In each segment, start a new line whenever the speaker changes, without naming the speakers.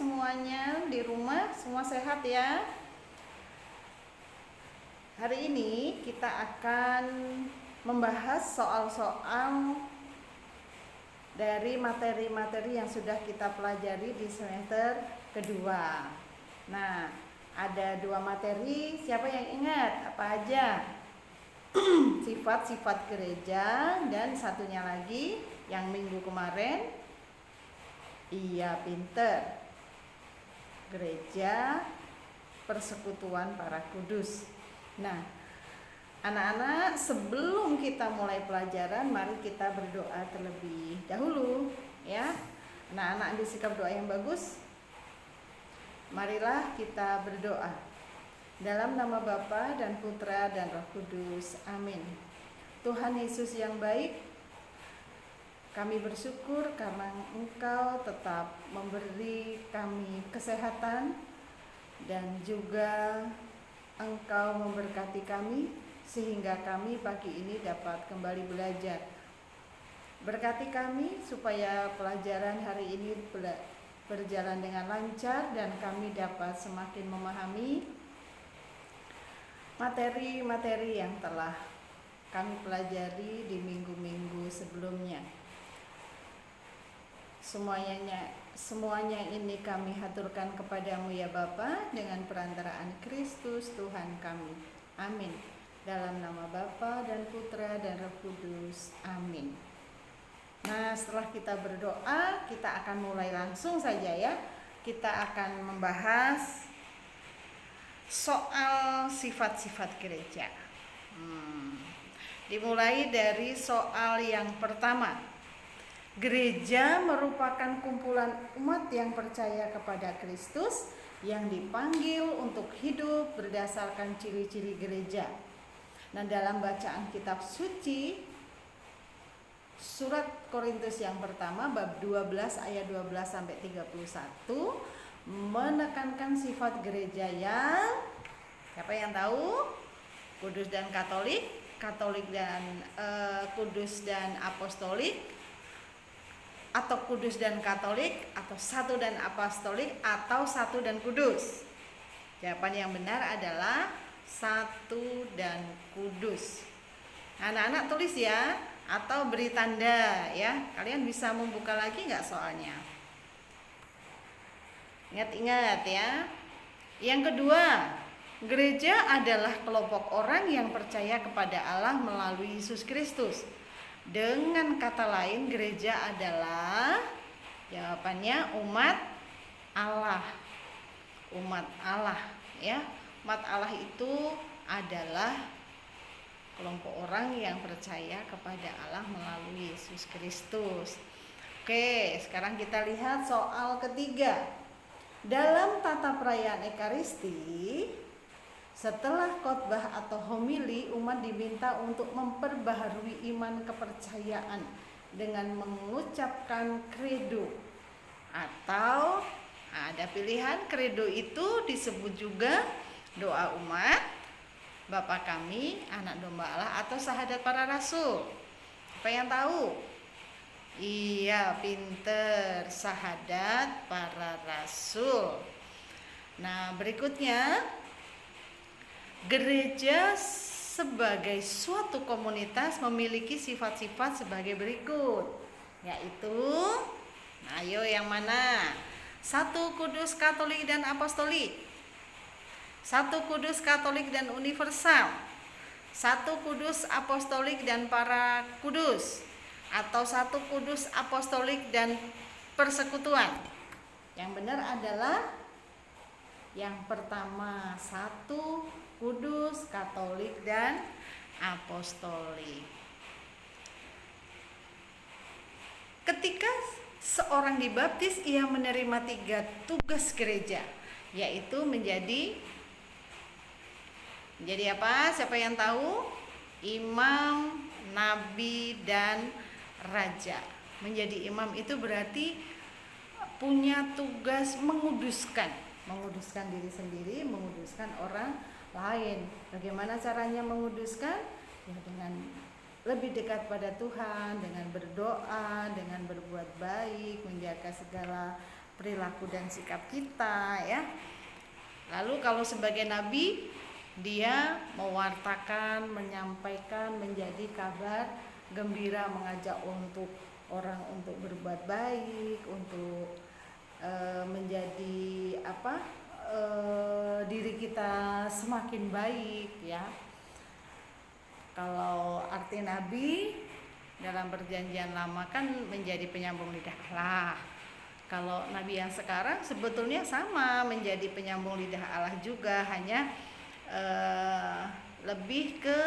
semuanya di rumah, semua sehat ya. Hari ini kita akan membahas soal-soal dari materi-materi yang sudah kita pelajari di semester kedua. Nah, ada 2 materi, siapa yang ingat apa aja? Sifat-sifat gereja, dan satunya lagi yang minggu kemarin, iya pinter, gereja persekutuan para kudus. Nah, anak-anak, sebelum kita mulai pelajaran, mari kita berdoa terlebih dahulu ya. Anak-anak ambil sikap doa yang bagus. Marilah kita berdoa. Dalam nama Bapa dan Putra dan Roh Kudus. Amin. Tuhan Yesus yang baik, kami bersyukur karena Engkau tetap memberi kami kesehatan dan juga Engkau memberkati kami sehingga kami pagi ini dapat kembali belajar. Berkati kami supaya pelajaran hari ini berjalan dengan lancar dan kami dapat semakin memahami materi-materi yang telah kami pelajari di minggu-minggu sebelumnya. Semuanya ini kami haturkan kepadamu ya Bapa, dengan perantaraan Kristus Tuhan kami. Amin. Dalam nama Bapa dan Putra dan Roh Kudus. Amin. Nah, setelah kita berdoa, kita akan mulai langsung saja ya. Kita akan membahas soal sifat-sifat gereja. Dimulai dari soal yang pertama. Gereja merupakan kumpulan umat yang percaya kepada Kristus yang dipanggil untuk hidup berdasarkan ciri-ciri gereja. Nah, dalam bacaan kitab suci surat Korintus yang pertama bab 12 ayat 12 sampai 31 menekankan sifat gereja yang siapa yang tahu? Kudus dan Katolik, Katolik dan Kudus dan Apostolik, atau kudus dan Katolik, atau satu dan apostolik, atau satu dan kudus. Jawaban yang benar adalah satu dan kudus. Anak-anak tulis ya, atau beri tanda ya. Kalian bisa membuka lagi nggak soalnya? Ingat-ingat ya. Yang kedua, gereja adalah kelompok orang yang percaya kepada Allah melalui Yesus Kristus. Dengan kata lain, gereja adalah jawabannya umat Allah. Umat Allah ya. Umat Allah itu adalah kelompok orang yang percaya kepada Allah melalui Yesus Kristus. Oke, sekarang kita lihat soal ketiga. Dalam tata perayaan Ekaristi, setelah khotbah atau homili, umat diminta untuk memperbaharui iman kepercayaan dengan mengucapkan credo. Atau ada pilihan, credo itu disebut juga doa umat, Bapa kami, anak domba Allah, atau syahadat para rasul. Apa yang tahu? Iya, pinter, syahadat para rasul. Nah, berikutnya, gereja sebagai suatu komunitas memiliki sifat-sifat sebagai berikut, yaitu, nah ayo yang mana? Satu, kudus, Katolik, dan apostolik. Satu, kudus, Katolik, dan universal. Satu, kudus, apostolik, dan para kudus. Atau satu, kudus, apostolik, dan persekutuan. Yang benar adalah yang pertama, satu, kudus, Katolik, dan apostolik. Ketika seorang dibaptis, ia menerima 3 tugas gereja, yaitu menjadi apa? Siapa yang tahu? Imam, nabi, dan raja. Menjadi imam itu berarti punya tugas menguduskan diri sendiri, menguduskan orang lain. Bagaimana caranya menguduskan? Ya dengan lebih dekat pada Tuhan, dengan berdoa, dengan berbuat baik, menjaga segala perilaku dan sikap kita, ya. Lalu kalau sebagai nabi, dia mewartakan, menyampaikan, menjadi kabar gembira, mengajak untuk orang untuk berbuat baik, untuk menjadi diri kita semakin baik, ya. Kalau arti nabi dalam perjanjian lama kan menjadi penyambung lidah Allah. Kalau nabi yang sekarang sebetulnya sama, menjadi penyambung lidah Allah juga, hanya lebih ke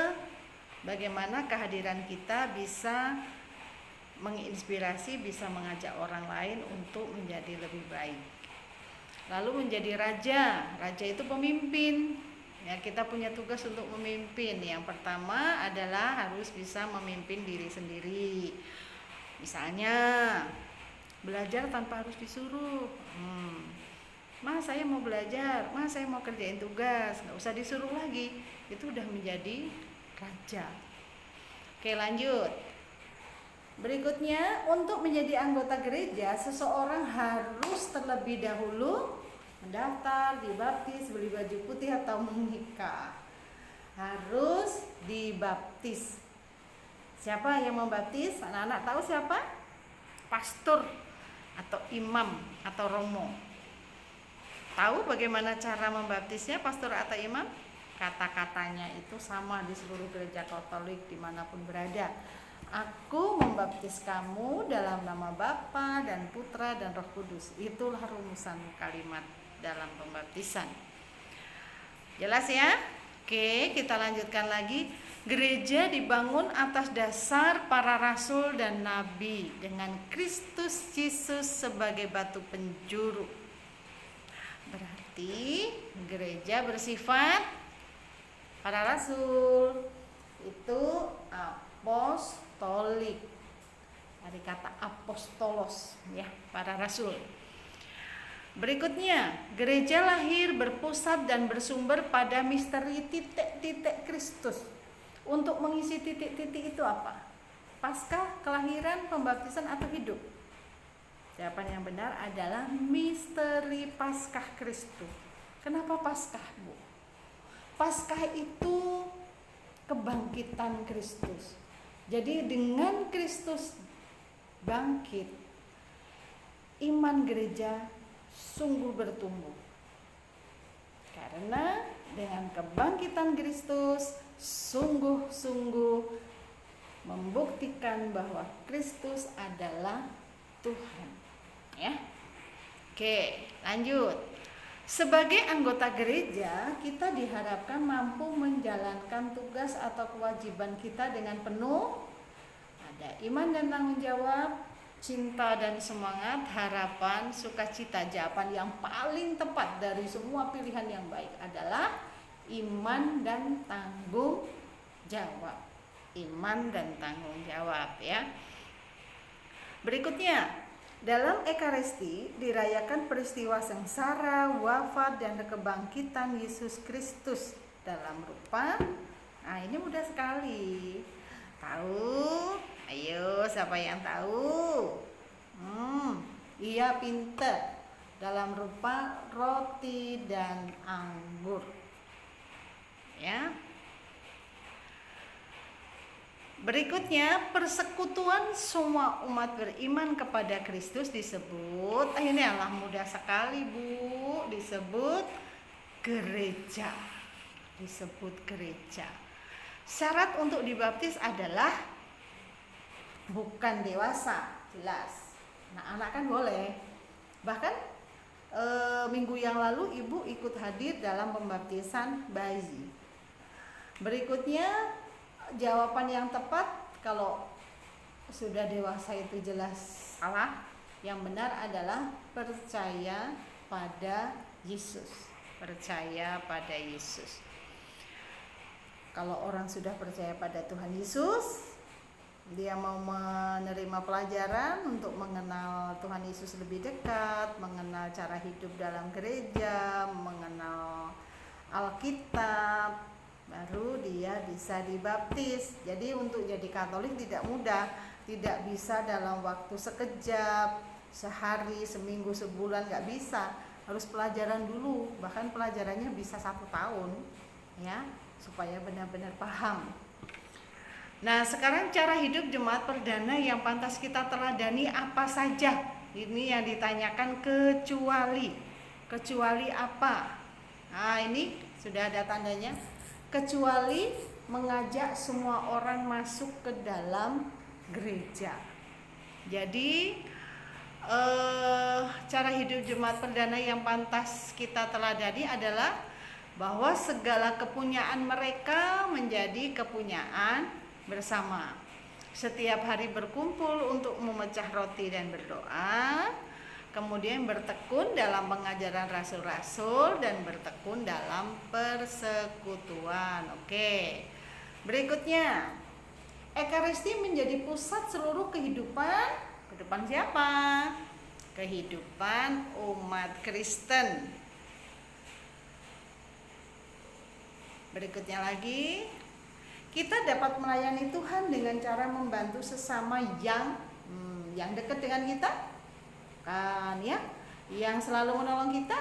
bagaimana kehadiran kita bisa menginspirasi, bisa mengajak orang lain untuk menjadi lebih baik. Lalu menjadi raja. Raja itu pemimpin. Ya, kita punya tugas untuk memimpin. Yang pertama adalah harus bisa memimpin diri sendiri. Misalnya belajar tanpa harus disuruh. Mas, saya mau belajar, mas, saya mau kerjain tugas, nggak usah disuruh lagi. Itu udah menjadi raja. Oke, lanjut. Berikutnya, untuk menjadi anggota gereja, seseorang harus terlebih dahulu mendaftar, dibaptis, beli baju putih atau menikah. Harus dibaptis. Siapa yang membaptis? Anak-anak tahu siapa? Pastor atau imam atau romo. Tahu bagaimana cara membaptisnya pastor atau imam? Kata-katanya itu sama di seluruh gereja Katolik dimanapun berada. Aku membaptis kamu dalam nama Bapa dan Putra dan Roh Kudus. Itulah rumusan kalimat dalam pembaptisan. Jelas ya? Oke, kita lanjutkan lagi. Gereja dibangun atas dasar para rasul dan nabi dengan Kristus Yesus sebagai batu penjuru. Berarti gereja bersifat para rasul itu apostolik, dari kata apostolos, ya, para rasul. Berikutnya, gereja lahir, berpusat dan bersumber pada misteri titik-titik Kristus. Untuk mengisi titik-titik itu apa? Paskah, kelahiran, pembaptisan atau hidup? Jawaban yang benar adalah misteri Paskah Kristus. Kenapa Paskah, Bu? Paskah itu kebangkitan Kristus. Jadi dengan Kristus bangkit, iman gereja sungguh bertumbuh. Karena dengan kebangkitan Kristus sungguh-sungguh membuktikan bahwa Kristus adalah Tuhan. Ya. Oke, lanjut. Sebagai anggota gereja, kita diharapkan mampu menjalankan tugas atau kewajiban kita dengan penuh ada iman dan tanggung jawab, cinta dan semangat, harapan, sukacita. Jawaban yang paling tepat dari semua pilihan yang baik adalah iman dan tanggung jawab. Iman dan tanggung jawab, ya. Berikutnya, dalam Ekaristi dirayakan peristiwa sengsara, wafat, dan kebangkitan Yesus Kristus dalam rupa. Nah, ini mudah sekali. Tahu? Ayo, siapa yang tahu? Iya, pinter. Dalam rupa roti dan anggur. Ya. Berikutnya, persekutuan semua umat beriman kepada Kristus disebut, ini adalah mudah sekali, Bu, disebut gereja. Disebut gereja. Syarat untuk dibaptis adalah bukan dewasa, jelas. Nah, anak kan boleh. Bahkan minggu yang lalu Ibu ikut hadir dalam pembaptisan bayi. Berikutnya, jawaban yang tepat kalau sudah dewasa itu jelas salah. Yang benar adalah percaya pada Yesus. Percaya pada Yesus. Kalau orang sudah percaya pada Tuhan Yesus, dia mau menerima pelajaran untuk mengenal Tuhan Yesus lebih dekat, mengenal cara hidup dalam gereja, mengenal Alkitab, baru dia bisa dibaptis. Jadi untuk jadi Katolik tidak mudah, tidak bisa dalam waktu sekejap, sehari, seminggu, sebulan, nggak bisa. Harus pelajaran dulu, bahkan pelajarannya bisa 1 tahun, ya, supaya benar-benar paham. Nah, sekarang cara hidup jemaat perdana yang pantas kita teladani apa saja? Ini yang ditanyakan, kecuali. Kecuali apa? Nah, ini sudah ada tandanya. Kecuali mengajak semua orang masuk ke dalam gereja. Jadi cara hidup jemaat perdana yang pantas kita teladani adalah bahwa segala kepunyaan mereka menjadi kepunyaan bersama. Setiap hari berkumpul untuk memecah roti dan berdoa, kemudian bertekun dalam pengajaran rasul-rasul dan bertekun dalam persekutuan. Oke. Berikutnya, Ekaristi menjadi pusat seluruh kehidupan. Kehidupan siapa? Kehidupan umat Kristen. Berikutnya lagi, kita dapat melayani Tuhan dengan cara membantu sesama yang dekat dengan kita, kan ya? Yang selalu menolong kita?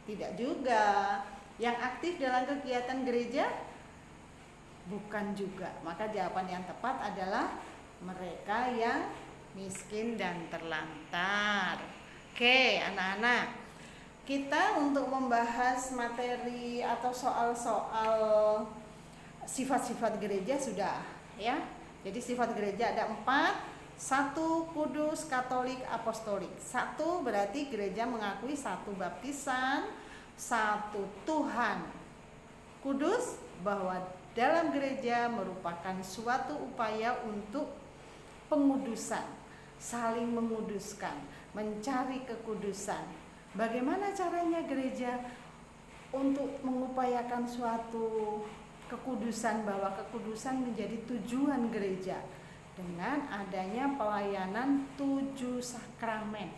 Tidak juga. Yang aktif dalam kegiatan gereja? Bukan juga. Maka jawaban yang tepat adalah mereka yang miskin dan terlantar. Oke, anak-anak. Kita untuk membahas materi atau soal-soal sifat-sifat gereja sudah, ya. Jadi sifat gereja ada 4. 1, kudus, katolik, apostolik. 1 berarti gereja mengakui 1 baptisan, 1 Tuhan. Kudus, bahwa dalam gereja merupakan suatu upaya untuk pengudusan, saling menguduskan, mencari kekudusan. Bagaimana caranya gereja untuk mengupayakan suatu kekudusan, bahwa kekudusan menjadi tujuan gereja dengan adanya pelayanan 7 sakramen.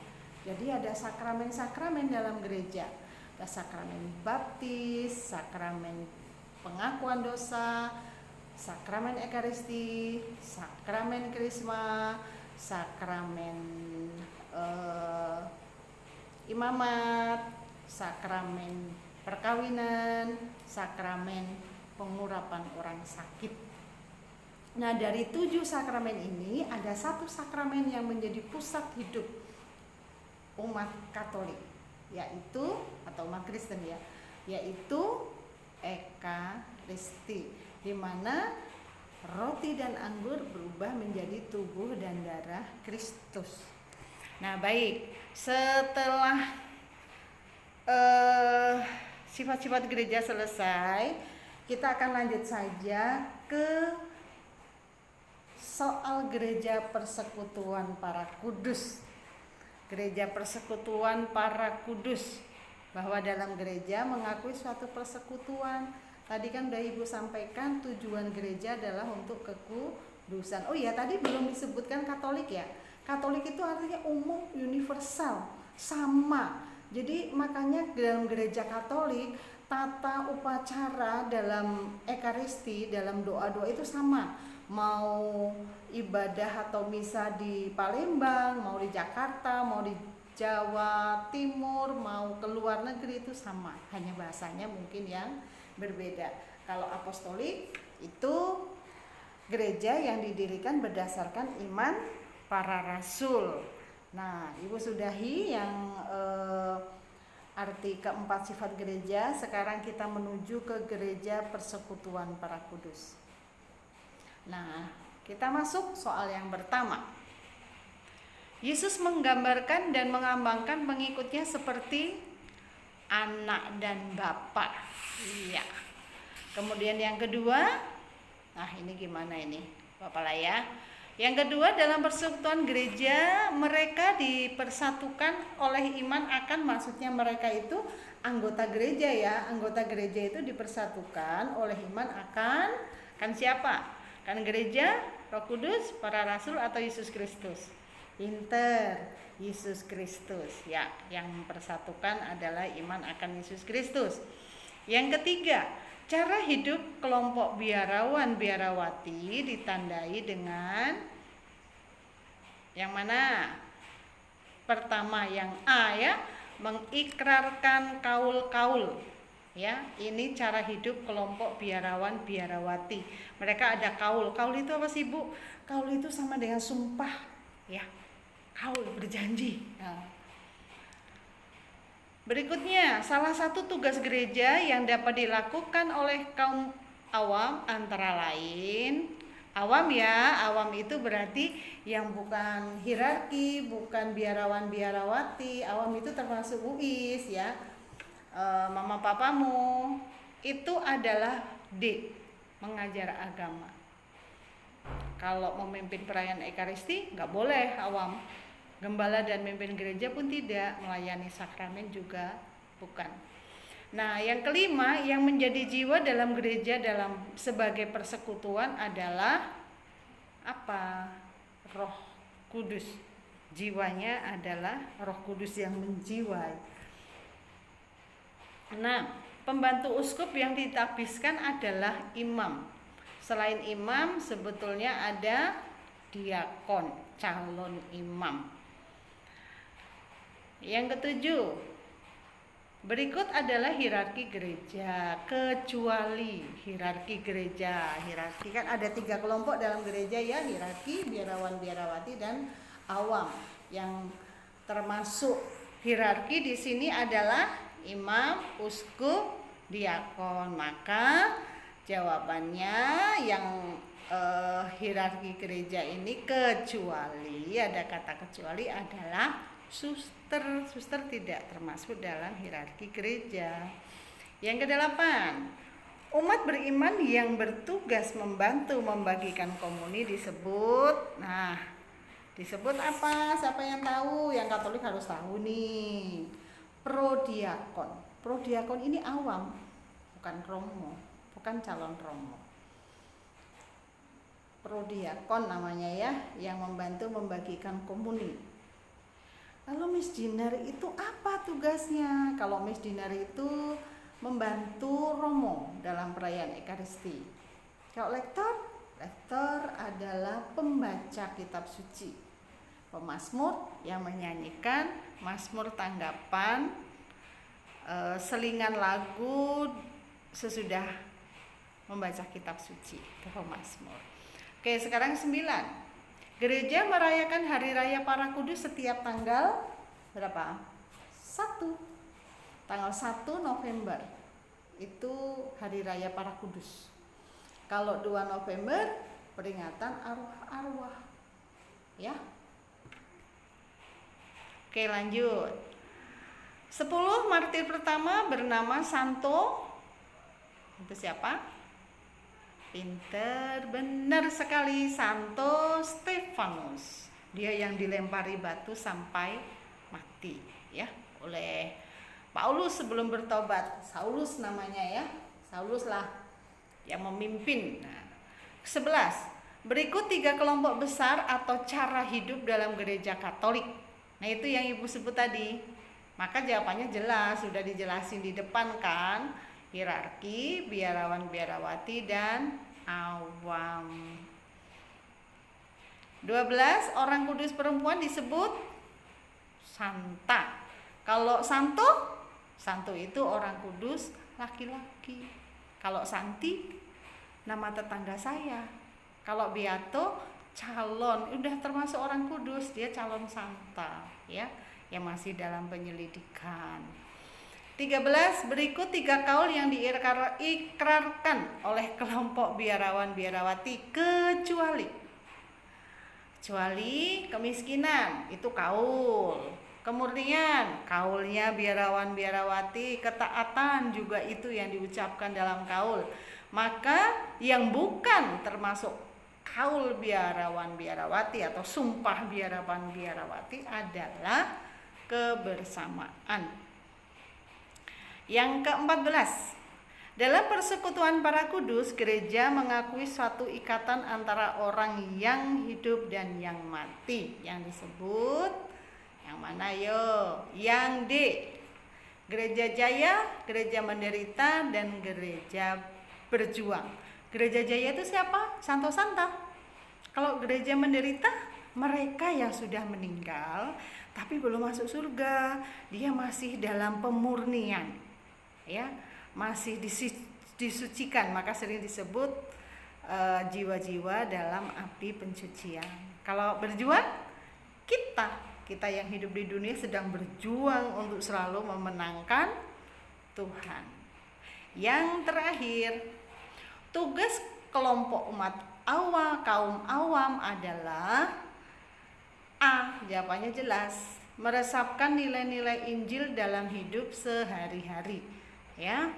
Jadi ada sakramen-sakramen dalam gereja. Ada sakramen baptis, sakramen pengakuan dosa, sakramen ekaristi, sakramen krisma, sakramen imamat, sakramen perkawinan, sakramen pengurapan orang sakit. Nah, dari 7 sakramen ini ada 1 sakramen yang menjadi pusat hidup umat Katolik, yaitu atau umat Kristen ya, yaitu Ekaristi, di mana roti dan anggur berubah menjadi tubuh dan darah Kristus. Nah, baik, setelah sifat-sifat gereja selesai, kita akan lanjut saja ke soal gereja persekutuan para kudus. Gereja persekutuan para kudus, bahwa dalam gereja mengakui suatu persekutuan. Tadi kan udah Ibu sampaikan tujuan gereja adalah untuk kekudusan. Oh iya, tadi belum disebutkan Katolik ya. Katolik itu artinya umum, universal, sama. Jadi makanya dalam gereja Katolik tata upacara dalam ekaristi, dalam doa-doa itu sama. Mau ibadah atau misa di Palembang, mau di Jakarta, mau di Jawa Timur, mau ke luar negeri itu sama. Hanya bahasanya mungkin yang berbeda. Kalau apostolik itu gereja yang didirikan berdasarkan iman para rasul. Nah, Ibu sudahi yang arti keempat sifat gereja. Sekarang kita menuju ke gereja persekutuan para kudus. Nah, kita masuk soal yang pertama. Yesus menggambarkan dan mengambangkan pengikutnya seperti anak dan bapak. Iya. Kemudian yang kedua, nah ini gimana ini, Bapak lah ya. Yang kedua, dalam persekutuan gereja mereka dipersatukan oleh iman akan, maksudnya mereka itu anggota gereja ya. Anggota gereja itu dipersatukan oleh iman akan siapa? Kan gereja, Roh Kudus, para rasul atau Yesus Kristus. Pinter, Yesus Kristus ya. Yang mempersatukan adalah iman akan Yesus Kristus. Yang ketiga, cara hidup kelompok biarawan biarawati ditandai dengan yang mana? pertama yang A ya, mengikrarkan kaul-kaul. Ya, ini cara hidup kelompok biarawan biarawati. Mereka ada kaul. Kaul itu apa sih, Bu? Kaul itu sama dengan sumpah, ya. Kaul berjanji. Nah. Berikutnya, salah satu tugas gereja yang dapat dilakukan oleh kaum awam antara lain, awam ya, awam itu berarti yang bukan hierarki, bukan biarawan biarawati. Awam itu termasuk UIS ya. Mama papamu itu adalah D, mengajar agama. Kalau memimpin perayaan Ekaristi nggak boleh awam. Gembala dan memimpin gereja pun tidak, melayani sakramen juga bukan. Nah, yang kelima yang menjadi jiwa dalam gereja dalam sebagai persekutuan adalah apa? Roh Kudus. Jiwanya adalah Roh Kudus yang menjiwai. Nah, pembantu uskup yang ditabiskan adalah imam. Selain imam, sebetulnya ada diakon, calon imam. Yang ketujuh, berikut adalah hierarki gereja, kecuali hierarki gereja. Hierarki kan ada 3 kelompok dalam gereja ya, hierarki, biarawan, biarawati, dan awam. Yang termasuk hierarki di sini adalah imam, uskup, diakon. Maka jawabannya yang hierarki gereja ini kecuali, ada kata kecuali adalah suster. Suster tidak termasuk dalam hierarki gereja. Yang kedelapan, umat beriman yang bertugas membantu membagikan komuni disebut, nah disebut apa? Siapa yang tahu? Yang Katolik harus tahu nih. Prodiakon. Prodiakon ini awam, bukan romo, bukan calon romo. Prodiakon namanya ya, yang membantu membagikan komuni. Lalu misdinari itu apa tugasnya? Kalau misdinari itu membantu romo dalam perayaan Ekaristi. Kalau lektor, lektor adalah pembaca kitab suci, pemazmur yang menyanyikan mazmur tanggapan, selingan lagu sesudah membaca kitab suci, itu pemazmur. Oke, sekarang 9. Gereja merayakan Hari Raya Para Kudus setiap tanggal berapa? 1. Tanggal 1 November itu Hari Raya Para Kudus. Kalau 2 November peringatan arwah-arwah. Ya. Oke, lanjut. 10 martir pertama bernama Santo. Itu siapa? Pinter, benar sekali, Santo Stefanus. Dia yang dilempari batu sampai mati ya oleh Paulus sebelum bertobat. Saulus namanya ya. Saulus lah yang memimpin. Nah, 11. Berikut 3 kelompok besar atau cara hidup dalam gereja Katolik. Nah, itu yang Ibu sebut tadi. Maka jawabannya jelas, sudah dijelasin di depan kan. Hierarki, biarawan, biarawati, dan awam. 12. Orang kudus perempuan disebut santa. Kalau santo, santo itu orang kudus laki-laki. Kalau santi, nama tetangga saya. Kalau beato, calon, udah termasuk orang kudus, dia calon santa ya, yang masih dalam penyelidikan. 13. Berikut 3 kaul yang diikrarkan oleh kelompok biarawan biarawati kecuali kemiskinan, itu kaul. Kemurnian, kaulnya biarawan biarawati. Ketaatan juga itu yang diucapkan dalam kaul. Maka yang bukan termasuk kaul biarawan biarawati atau sumpah biarawan biarawati adalah kebersamaan. Yang ke-14, dalam persekutuan para kudus, gereja mengakui suatu ikatan antara orang yang hidup dan yang mati, yang disebut yang mana yo? Yang D. Gereja Jaya, gereja menderita, dan gereja berjuang. Gereja Jaya itu siapa? Santo Santa. Kalau gereja menderita, mereka yang sudah meninggal tapi belum masuk surga. Dia masih dalam pemurnian, ya, masih disucikan. Maka sering disebut jiwa-jiwa dalam api pencucian. Kalau berjuang, kita yang hidup di dunia sedang berjuang untuk selalu memenangkan Tuhan. Yang terakhir, tugas kelompok umat awam, kaum awam adalah A, jawabannya jelas, meresapkan nilai-nilai Injil dalam hidup sehari-hari, ya.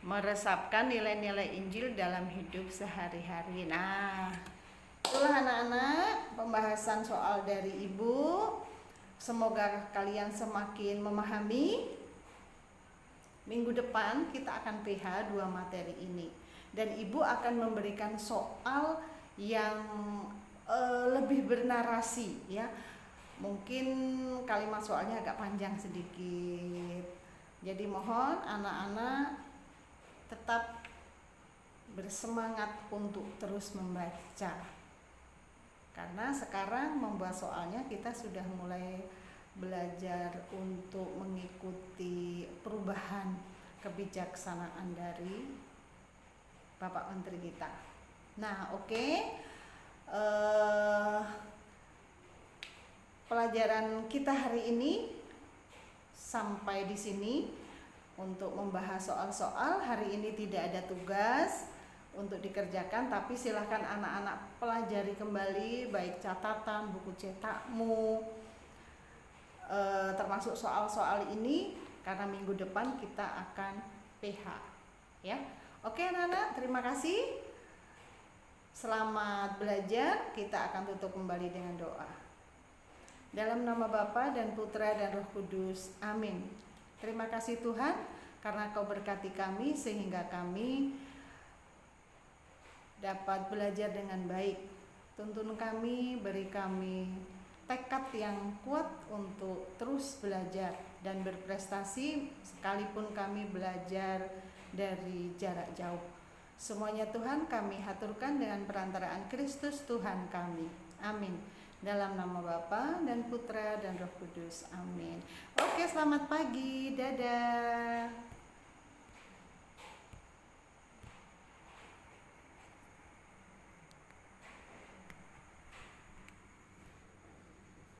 Meresapkan nilai-nilai Injil dalam hidup sehari-hari. Nah, itulah anak-anak pembahasan soal dari Ibu. Semoga kalian semakin memahami. Minggu depan kita akan PH 2 materi ini, dan Ibu akan memberikan soal yang lebih bernarasi, ya. Mungkin kalimat soalnya agak panjang sedikit. Jadi mohon anak-anak tetap bersemangat untuk terus membaca. Karena sekarang membuat soalnya kita sudah mulai belajar untuk mengikuti perubahan kebijaksanaan dari Bapak Menteri kita. Nah, oke. Pelajaran kita hari ini sampai di sini untuk membahas soal-soal. Hari ini tidak ada tugas untuk dikerjakan, tapi silahkan anak-anak pelajari kembali baik catatan, buku cetakmu, termasuk soal-soal ini, karena minggu depan kita akan PH, ya. Oke anak-anak, terima kasih. Selamat belajar. Kita akan tutup kembali dengan doa. Dalam nama Bapa dan Putra dan Roh Kudus, amin. Terima kasih Tuhan, karena Kau berkati kami sehingga kami dapat belajar dengan baik. Tuntun kami, beri kami tekad yang kuat untuk terus belajar dan berprestasi, sekalipun kami belajar dari jarak jauh. Semuanya Tuhan kami haturkan dengan perantaraan Kristus Tuhan kami. Amin. Dalam nama Bapa dan Putra dan Roh Kudus. Amin. Oke, selamat pagi. Dadah.